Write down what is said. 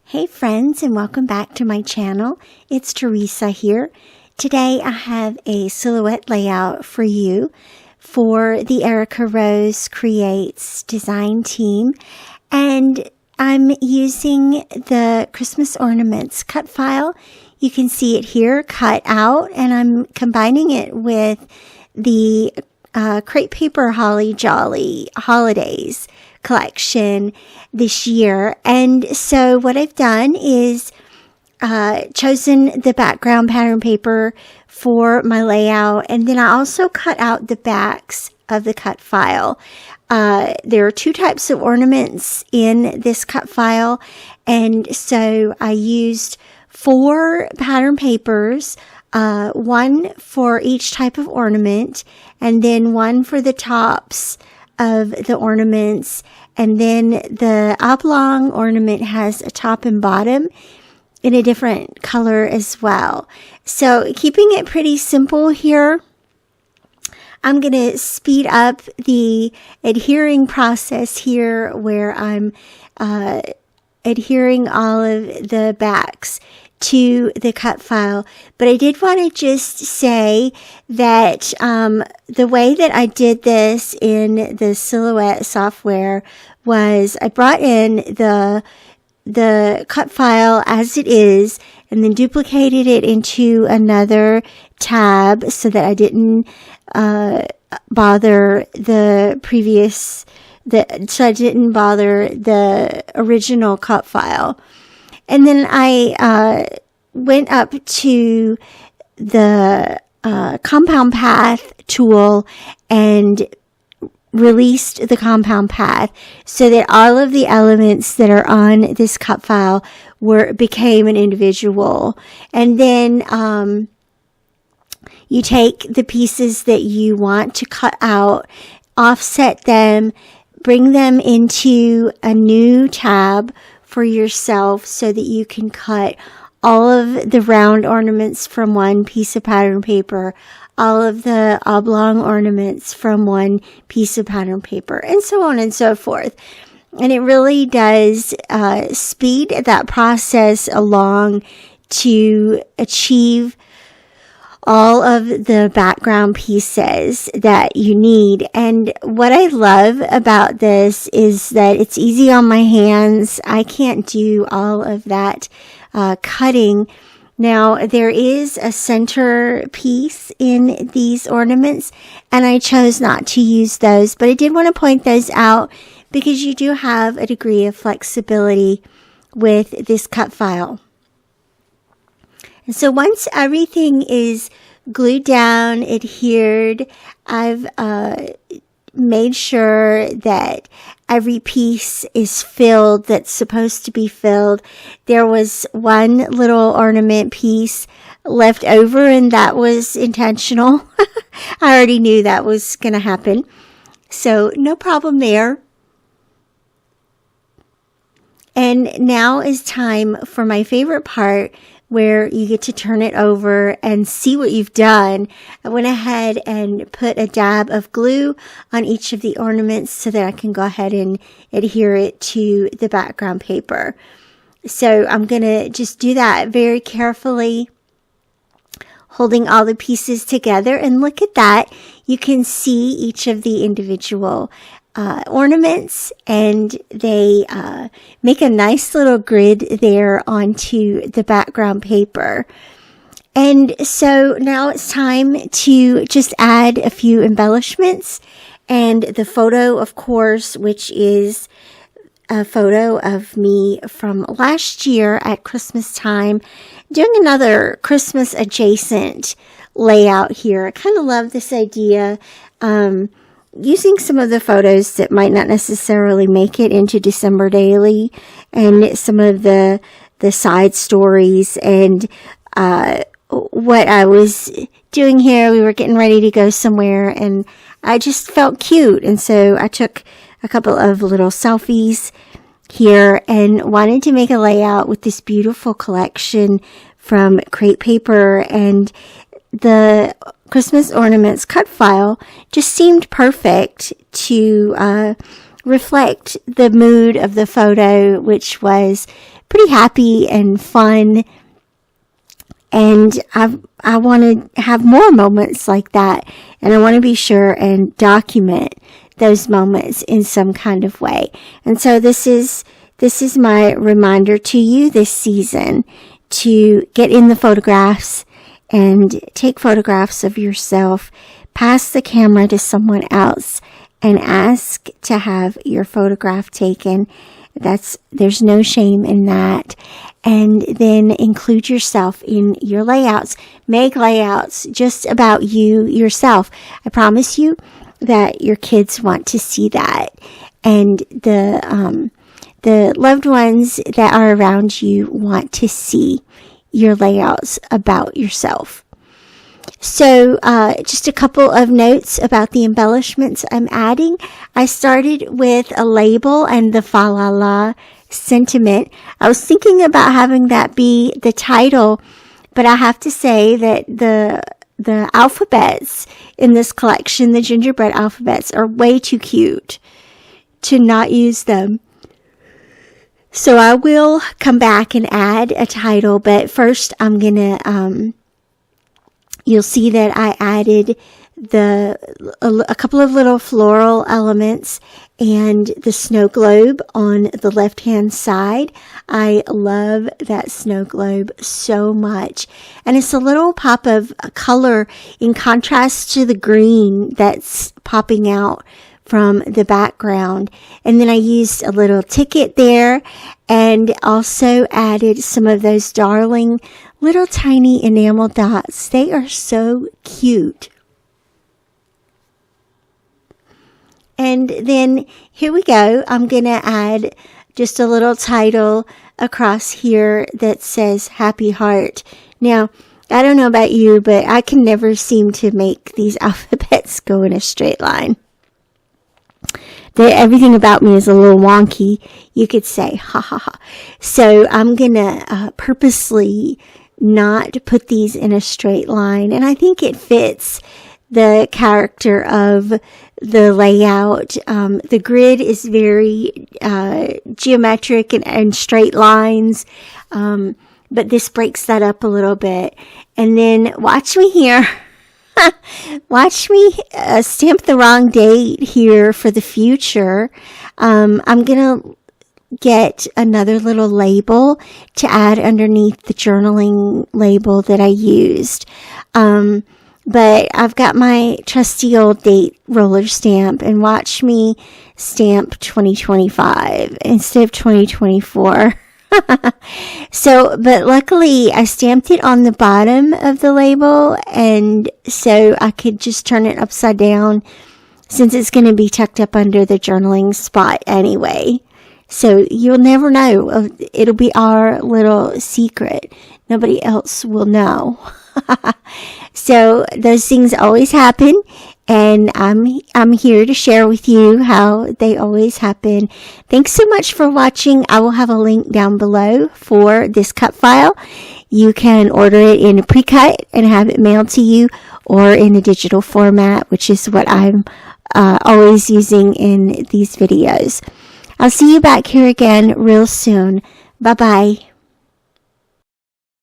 Hey friends, and welcome back to my channel. It's Teresa here. Today I have a silhouette layout for you for the Erica Rose Creates design team, and I'm using the Christmas Ornaments cut file. You can see it here cut out, and I'm combining it with the Crepe Paper Holly Jolly Holidays collection this year. And so what I've done is chosen the background pattern paper for my layout, and then I also cut out the backs of the cut file. There are two types of ornaments in this cut file, and so I used 4 pattern papers, one for each type of ornament, and then one for the tops of the ornaments, and then the oblong ornament has a top and bottom in a different color as well. So keeping it pretty simple here, I'm going to speed up the adhering process here where I'm adhering all of the backs to the cut file. But I did want to just say that the way that I did this in the Silhouette software was I brought in the cut file as it is and then duplicated it into another tab so that I didn't bother the original cut file. And then I went up to the compound path tool and released the compound path so that all of the elements that are on this cut file became an individual. And then you take the pieces that you want to cut out, offset them, bring them into a new tab for yourself so that you can cut all of the round ornaments from one piece of pattern paper, all of the oblong ornaments from one piece of pattern paper, and so on and so forth. And it really does speed that process along to achieve all of the background pieces that you need. And what I love about this is that it's easy on my hands. I can't do all of that cutting. Now, there is a center piece in these ornaments, and I chose not to use those, but I did want to point those out because you do have a degree of flexibility with this cut file. And so once everything is glued down, adhered, I've made sure that every piece is filled that's supposed to be filled. There was one little ornament piece left over, and that was intentional. I already knew that was going to happen, so no problem there. And now is time for my favorite part, where you get to turn it over and see what you've done. I went ahead and put a dab of glue on each of the ornaments so that I can go ahead and adhere it to the background paper. So I'm going to just do that very carefully, holding all the pieces together. And look at that. You can see each of the individual ornaments, and they make a nice little grid there onto the background paper. And so now it's time to just add a few embellishments, and the photo, of course, which is a photo of me from last year at Christmas time, doing another Christmas adjacent layout here. I kind of love this idea. Using some of the photos that might not necessarily make it into December Daily, and some of the side stories, and what I was doing here. We were getting ready to go somewhere, and I just felt cute, and so I took a couple of little selfies here and wanted to make a layout with this beautiful collection from Crepe Paper, and the Christmas Ornaments cut file just seemed perfect to reflect the mood of the photo, which was pretty happy and fun. And I want to have more moments like that, and I want to be sure and document those moments in some kind of way. And so this is my reminder to you this season to get in the photographs and take photographs of yourself, pass the camera to someone else, and ask to have your photograph taken. There's no shame in that. And then include yourself in your layouts. Make layouts just about you yourself. I promise you that your kids want to see that. And the loved ones that are around you want to see your layouts about yourself. So just a couple of notes about the embellishments I'm adding. I started with a label and the fa la la sentiment. I was thinking about having that be the title, but I have to say that the alphabets in this collection, the gingerbread alphabets, are way too cute to not use them. So I will come back and add a title, but first I'm gonna you'll see that I added a couple of little floral elements and the snow globe on the left-hand side. I love that snow globe so much. And it's a little pop of color in contrast to the green that's popping out from the background. And then I used a little ticket there and also added some of those darling little tiny enamel dots. They are so cute. And then here we go. I'm going to add just a little title across here that says Happy Heart. Now, I don't know about you, but I can never seem to make these alphabets go in a straight line. Everything about me is a little wonky, you could say, ha ha ha. So I'm going to purposely not put these in a straight line. And I think it fits the character of the layout. The grid is very geometric and straight lines. But this breaks that up a little bit. And then watch me here. Watch me stamp the wrong date here for the future. I'm going to get another little label to add underneath the journaling label that I used. But I've got my trusty old date roller stamp, and watch me stamp 2025 instead of 2024. But luckily I stamped it on the bottom of the label, and so I could just turn it upside down since it's going to be tucked up under the journaling spot anyway. So you'll never know. It'll be our little secret. Nobody else will know. So those things always happen, and I'm here to share with you how they always happen. Thanks so much for watching. I will have a link down below for this cut file. You can order it in a pre-cut and have it mailed to you, or in a digital format, which is what I'm always using in these videos. I'll see you back here again real soon. Bye-bye.